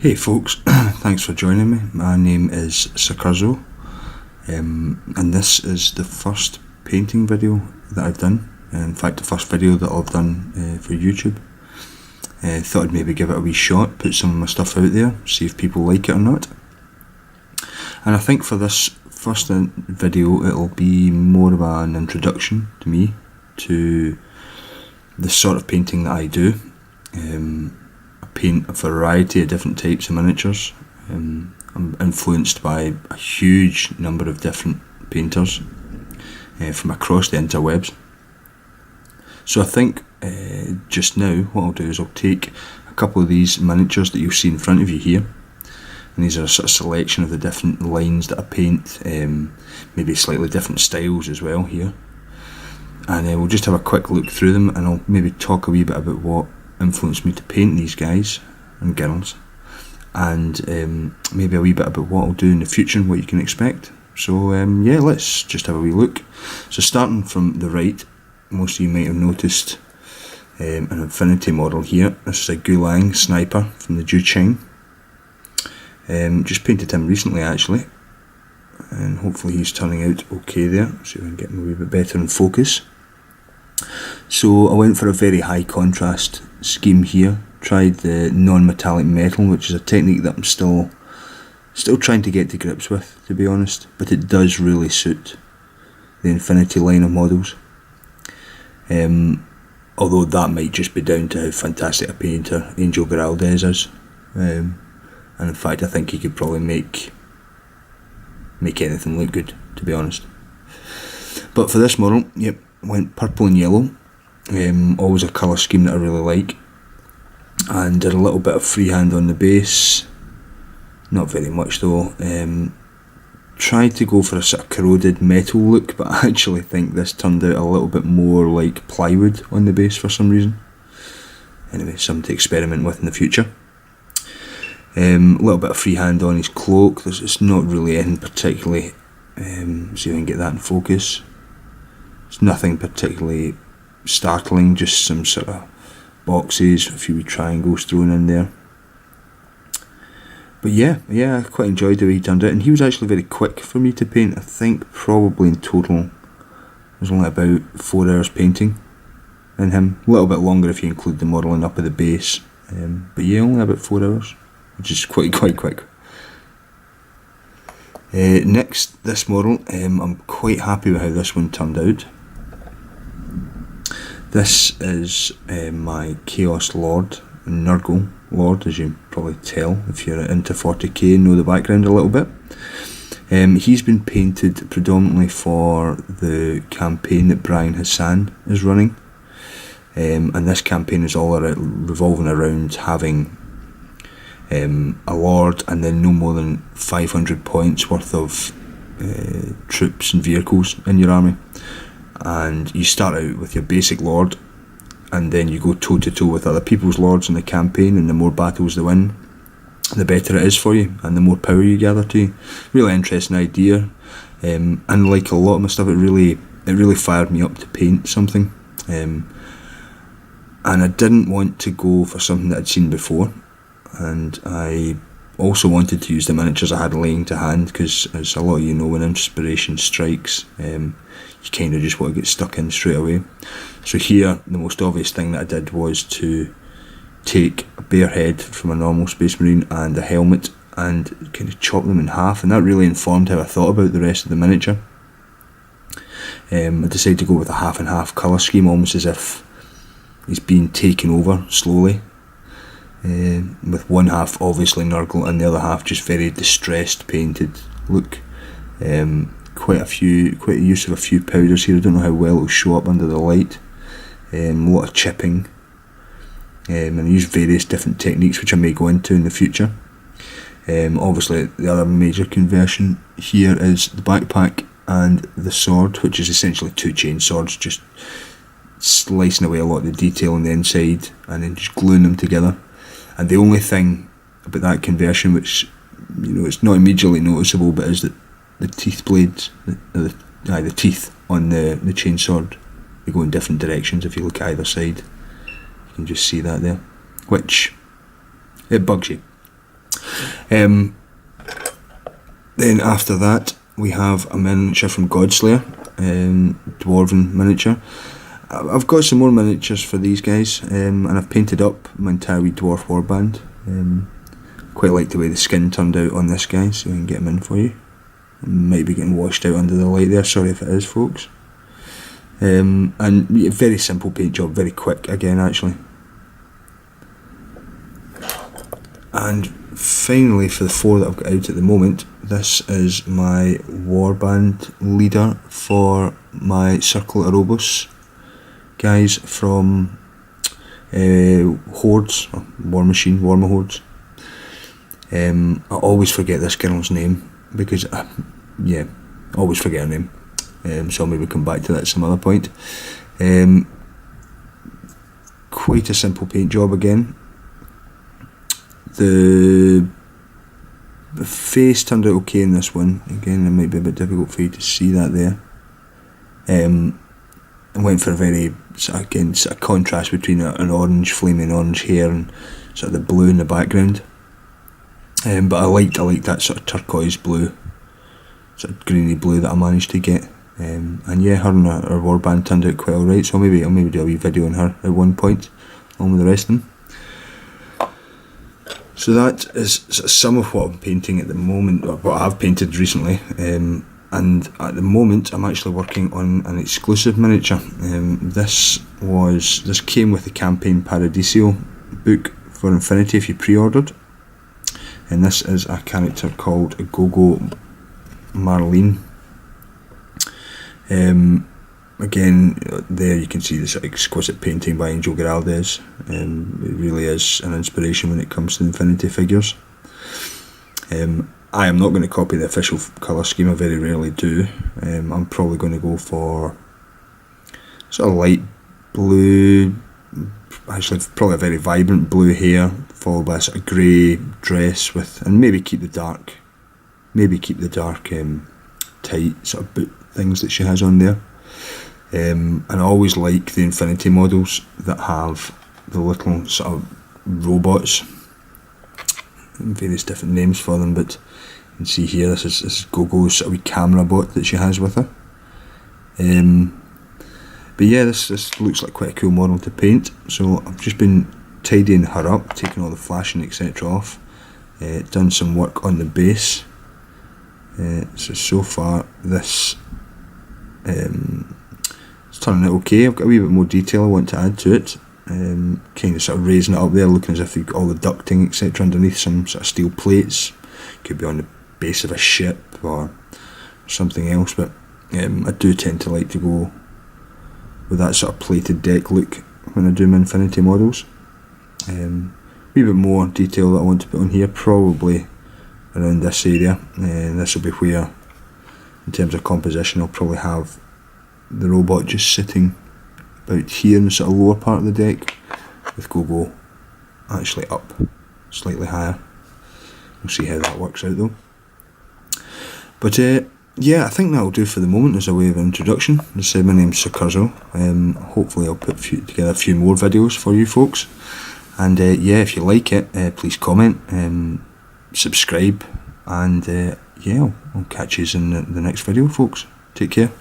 Hey folks, thanks for joining me. My name is Sakurzo, and this is the first painting video that I've done. In fact, the first video that I've done for YouTube. Thought I'd maybe give it a wee shot, put some of my stuff out there, see if people like it or not. And I think for this first video it'll be more of an introduction to me, to the sort of painting that I do. I paint a variety of different types of miniatures. I'm influenced by a huge number of different painters from across the interwebs. So I think just now what I'll do is I'll take a couple of these miniatures that you'll see in front of you here, and these are a sort of selection of the different lines that I paint, maybe slightly different styles as well here, and we'll just have a quick look through them, and I'll maybe talk a wee bit about what influenced me to paint these guys and girls, and maybe a wee bit about what I'll do in the future and what you can expect. So yeah, let's just have a wee look. So starting from the right, most of you might have noticed an Infinity model here. This is a Gulang sniper from the Jucheng. Just painted him recently actually, and hopefully he's turning out okay there. See if I can get him a wee bit better in focus. So I went for a very high contrast scheme here. Tried the non-metallic metal, which is a technique that I'm still trying to get to grips with, to be honest, but it does really suit the Infinity line of models. Although that might just be down to how fantastic a painter Angel Giraldez is, and in fact I think he could probably make anything look good, to be honest. But for this model, yep, went purple and yellow, always a colour scheme that I really like, and did a little bit of freehand on the base, not very much though. Tried to go for a sort of corroded metal look, but I actually think this turned out a little bit more like plywood on the base for some reason. Anyway, something to experiment with in the future. A little bit of freehand on his cloak. It's not really anything particularly, see if I can get that in focus. It's nothing particularly startling, just some sort of boxes, a few triangles thrown in there. But yeah, I quite enjoyed the way he turned out, and he was actually very quick for me to paint. I think probably in total it was only about 4 hours painting in him. A little bit longer if you include the modelling up of the base, but yeah, only about 4 hours, which is quite quick. Next, this model, I'm quite happy with how this one turned out. This is my Chaos Lord, Nurgle Lord, as you probably tell if you're into 40k and know the background a little bit. He's been painted predominantly for the campaign that Brian Hassan is running, and this campaign is all revolving around having a Lord and then no more than 500 points worth of troops and vehicles in your army. And you start out with your basic Lord, and then you go toe to toe with other people's Lords in the campaign, and the more battles they win, the better it is for you, and the more power you gather to you. Really interesting idea, and like a lot of my stuff, it really fired me up to paint something, and I didn't want to go for something that I'd seen before, and I also wanted to use the miniatures I had laying to hand, because as a lot of you know, when inspiration strikes, you kind of just want to get stuck in straight away. So here, the most obvious thing that I did was to take a bare head from a normal Space Marine and a helmet and kind of chop them in half, and that really informed how I thought about the rest of the miniature. I decided to go with a half and half colour scheme, almost as if he's being taken over slowly, with one half obviously Nurgle and the other half just very distressed painted look. Quite a use of a few powders here. I don't know how well it'll show up under the light. A lot of chipping, and I use various different techniques which I may go into in the future. Obviously the other major conversion here is the backpack and the sword, which is essentially two chain swords, just slicing away a lot of the detail on the inside and then just gluing them together. And the only thing about that conversion, which it's not immediately noticeable, but is that the teeth blades, the teeth on the chainsword, they go in different directions. If you look at either side, you can just see that there, which it bugs you. Then after that we have a miniature from Godslayer, Dwarven miniature. I've got some more miniatures for these guys, and I've painted up my entire wee dwarf warband. Quite like the way the skin turned out on this guy, so we can get him in for you. Might be getting washed out under the light there, sorry if it is, folks. And very simple paint job, very quick again actually. And finally, for the 4 that I've got out at the moment, this is my warband leader for my Circle Arobos guys from Hordes, Warma Hordes. I always forget this girl's name because, I always forget her name. So I'll maybe come back to that at some other point. Quite a simple paint job again. The face turned out okay in this one. Again, it might be a bit difficult for you to see that there. I went for a very sort of contrast between an orange, flaming orange hair and sort of the blue in the background. But I liked that sort of turquoise blue, sort of greeny blue that I managed to get. And yeah, her and her warband turned out quite alright, so I'll maybe do a wee video on her at one point, along with the rest of them. So that is some of what I'm painting at the moment, or what I've painted recently. And at the moment I'm actually working on an exclusive miniature. This came with the Campaign Paradiso book for Infinity if you pre-ordered. And this is a character called Gogo Marlene. Again, there you can see this exquisite painting by Angel Giraldez. It really is an inspiration when it comes to Infinity figures. I am not going to copy the official colour scheme, I very rarely do. I'm probably going to go for sort of light blue, actually probably a very vibrant blue hair, followed by a sort of grey dress and maybe keep the dark tight sort of boot things that she has on there. And I always like the Infinity models that have the little sort of robots, various different names for them, but you can see here this is Gogo's sort of wee camera bot that she has with her. But yeah, this looks like quite a cool model to paint, so I've just been tidying her up, taking all the flashing etc off, done some work on the base. So far this it's turning out okay. I've got a wee bit more detail I want to add to it, kind of sort of raising it up there, looking as if you've got all the ducting etc underneath some sort of steel plates. Could be on the base of a ship or something else, but I do tend to like to go with that sort of plated deck look when I do my Infinity models. A wee bit more detail that I want to put on here, probably around this area, and this will be where, in terms of composition, I'll probably have the robot just sitting about here in the sort of lower part of the deck, with Gogo actually up slightly higher. We'll see how that works out though. But yeah, I think that'll do for the moment as a way of introduction. As I said, my name's Sir Curzo. Hopefully I'll put together a few more videos for you folks. And yeah, if you like it, please comment, subscribe, and yeah, I'll catch you in the next video, folks. Take care.